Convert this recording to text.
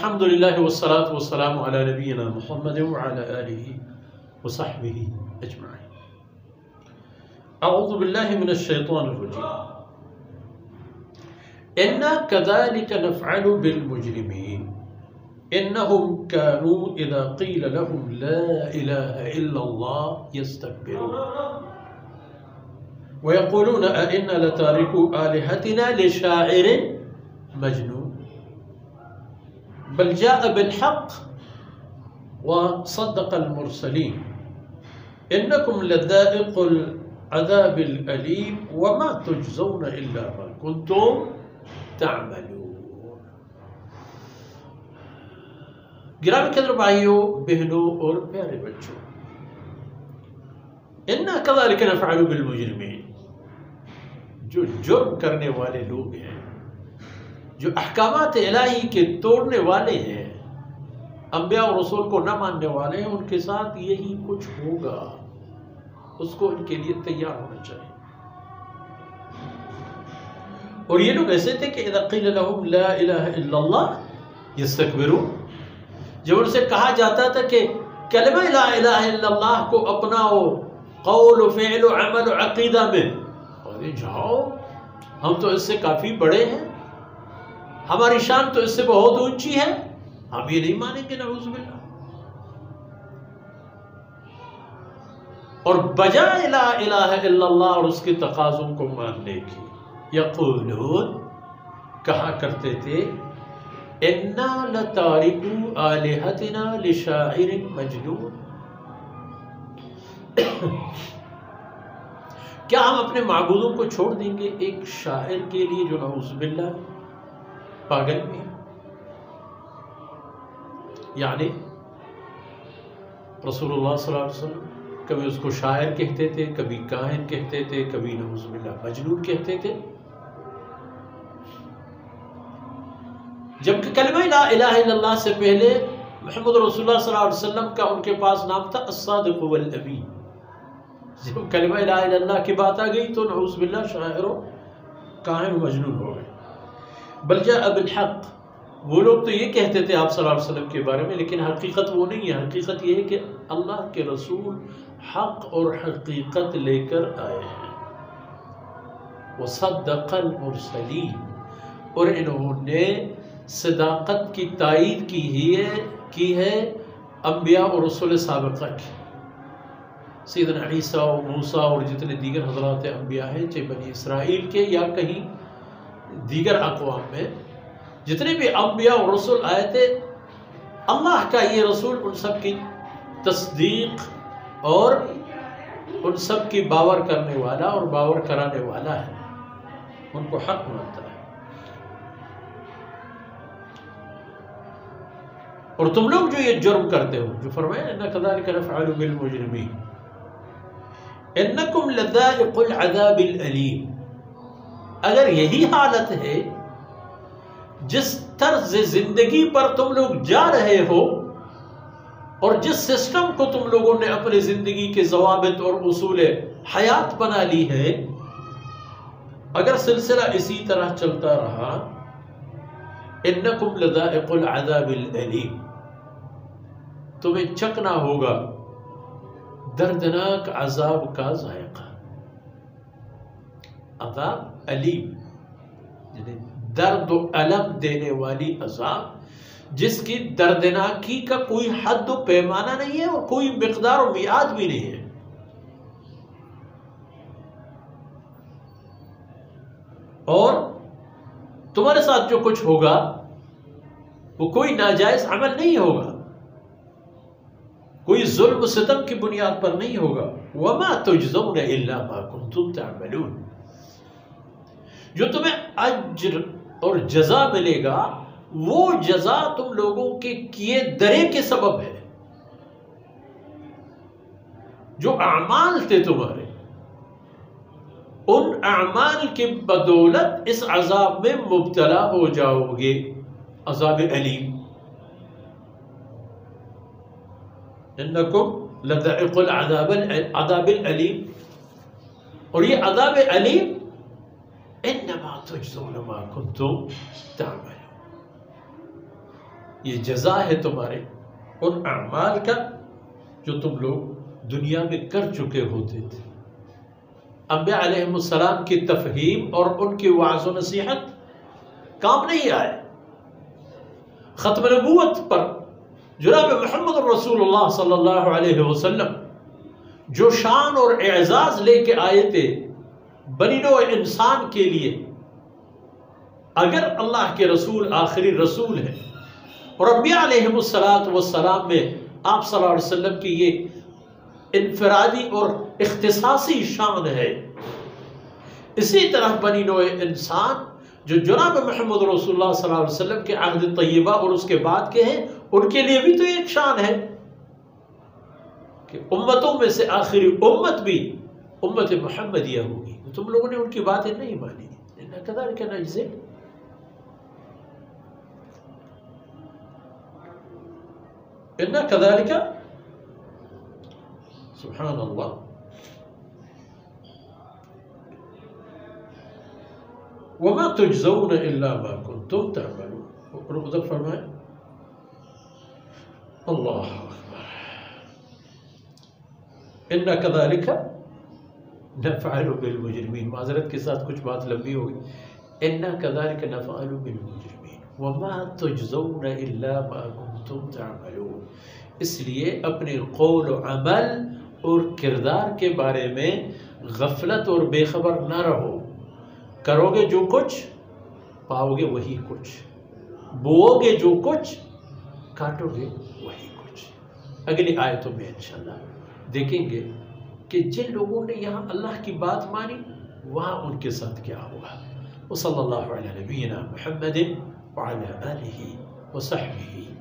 الحمد لله والصلاة والسلام على نبينا محمد وعلى آله وصحبه أجمعين. أعوذ بالله من الشيطان الرجيم. إنا كذلك نفعل بالمجرمين إنهم كانوا إذا قيل لهم لا إله إلا الله يستكبرون ويقولون أئنا لتاركو آلهتنا لشاعر مجنون بل جاء بالحق وصدق المرسلين إنكم لذائق العذاب الأليم وما تجزون إلا ما كنتم تعملون. گرامی قدر بھائیوں، بہنوں اور پیارے بچوں، اِنَّا كَذَلِكَ نَفْعَلُ بِالْمُجْرِمِينَ، جو جرم کرنے والے لوگ ہیں، جو احکامات الہی کے توڑنے والے ہیں، انبیاء اور رسول کو نہ ماننے والے ہیں، ان کے ساتھ یہی کچھ ہوگا. اس کو ان کے لیے تیار ہونا چاہیے. اور یہ لوگ ایسے تھے کہ اذا قیل لهم لا الہ الا اللہ یستکبرون، جب ان سے کہا جاتا تھا کہ کلمہ لا الہ الا اللہ کو اپناؤ قول و فعل و عمل و عقیدہ میں، اور جاؤ ہم تو اس سے کافی بڑے ہیں، ہماری شان تو اس سے بہت اونچی ہے، ہم یہ نہیں مانیں گے، نعوذ باللہ. اور بجائے لا الہ الا اللہ اور اس کے تقاضوں کو ماننے کی، یقولون کہا کرتے تھے اِنَّا لَتَارِكُو آلِهَتِنَا لِشَاعِرٍ مَجْنُونٍ، کیا ہم اپنے معبودوں کو چھوڑ دیں گے ایک شاعر کے لیے جو نعوذ باللہ پاگل بھی ہے. یعنی رسول اللہ صلی اللہ علیہ وسلم کبھی اس کو شاعر کہتے تھے، کبھی کاہن کہتے تھے، کبھی نعوذ باللہ مجنون کہتے تھے، جبکہ کلمہ لا الہ الا اللہ سے پہلے محمد رسول اللہ صلی اللہ علیہ وسلم کا ان کے پاس نام تھا الصادق والامین. جب کلمہ لا الہ الا اللہ کی بات آ گئی تو نعوذ باللہ شاعر و کاہن و مجنون ہو گئے. بل جاء بالحق، وہ لوگ تو یہ کہتے تھے آپ صلی اللہ علیہ وسلم کے بارے میں، لیکن حقیقت وہ نہیں ہے. حقیقت یہ ہے کہ اللہ کے رسول حق اور حقیقت لے کر آئے ہیں. وصدق المرسلین، اور انہوں نے صداقت کی تائید کی ہے انبیاء اور رسول سابقہ کی. سیدنا عیسیٰ و موسیٰ اور جتنے دیگر حضرات انبیاء ہیں، چاہے بنی اسرائیل کے یا کہیں دیگر اقوام میں، جتنے بھی انبیاء اور رسول آئے تھے، اللہ کا یہ رسول ان سب کی تصدیق اور ان سب کی باور کرنے والا اور باور کرانے والا ہے، ان کو حق مانتا ہے. اور تم لوگ جو یہ جرم کرتے ہو، جو فرمایا اِنَّا كَذَلِكَ نَفْعَلُ بِالْمُجْرِمِينَ إِنَّكُمْ لَذَائِقُ الْعَذَابِ الْأَلِيمِ، اگر یہی حالت ہے، جس طرز زندگی پر تم لوگ جا رہے ہو اور جس سسٹم کو تم لوگوں نے اپنی زندگی کے ضوابط اور اصول حیات بنا لی ہے، اگر سلسلہ اسی طرح چلتا رہا، إِنَّكُمْ لَذَائِقُ الْعَذَابِ الْأَلِيمِ، تمہیں چکنا ہوگا دردناک عذاب کا ذائقہ. عذاب علیم یعنی درد و علم دینے والی عذاب، جس کی دردناکی کا کوئی حد و پیمانہ نہیں ہے اور کوئی مقدار و میعاد بھی نہیں ہے. اور تمہارے ساتھ جو کچھ ہوگا وہ کوئی ناجائز عمل نہیں ہوگا، کوئی ظلم و ستم کی بنیاد پر نہیں ہوگا. وَمَا تُجْزَوْنَ إِلَّا مَا كُنْتُمْ تَعْمَلُونَ، جو تمہیں اجر اور جزا ملے گا وہ جزا تم لوگوں کے کیے درے کے سبب ہے. جو اعمال تھے تمہارے، ان اعمال کی بدولت اس عذاب میں مبتلا ہو جاؤ گے، عذاب علیم. انکم لذائق العذاب العلیم، اور یہ عذاب علیم انما تجزون ما کنتم تعملون. یہ جزا ہے تمہارے ان اعمال کا جو تم لوگ دنیا میں کر چکے ہوتے تھے۔ انبیاء علیہ السلام کی تفہیم اور ان کی وعظ و نصیحت کام نہیں آئے۔ ختم نبوت پر جناب محمد رسول اللہ صلی اللہ علیہ وسلم جو شان اور اعزاز لے کے آئے تھے بنی نوع انسان کے لیے، اگر اللہ کے رسول آخری رسول ہے اور انبیاء علیہ السلام میں آپ صلی اللہ علیہ وسلم کی یہ انفرادی اور اختصاصی شان ہے، اسی طرح بنی نوع انسان جو جناب محمد رسول اللہ صلی اللہ علیہ وسلم کے عہد طیبہ اور اس کے بعد کے ہیں، ان کے لیے بھی تو ایک شان ہے کہ امتوں میں سے آخری امت بھی امت محمدیہ ہوگی۔ تم لوگوں نے ان کی باتیں نہیں مانی، كذلك نجزي۔ إنا كذلك، سبحان اللہ، وما تجزون الا ما كنتم تعملون۔ اور ادھر فرمائے اللہ اکبر، انا كذلك نفعل بالمجرمین۔ معذرت کے ساتھ کچھ بات لمبی ہوگی۔ انا كذلك نفعل بالمجرمین وما تجزون الا ما كنتم تعملون۔ اس لیے اپنے قول و عمل اور کردار کے بارے میں غفلت اور بے خبر نہ رہو۔ کرو گے جو کچھ پاؤ گے وہی کچھ، بوؤ گے جو کچھ کاٹو گے وہی کچھ۔ اگلی آیتوں میں انشاءاللہ دیکھیں گے کہ جن لوگوں نے یہاں اللہ کی بات مانی وہاں ان کے ساتھ کیا ہوا۔ وصلی اللہ علی نبینا محمد وعلی آلہ وصحبہ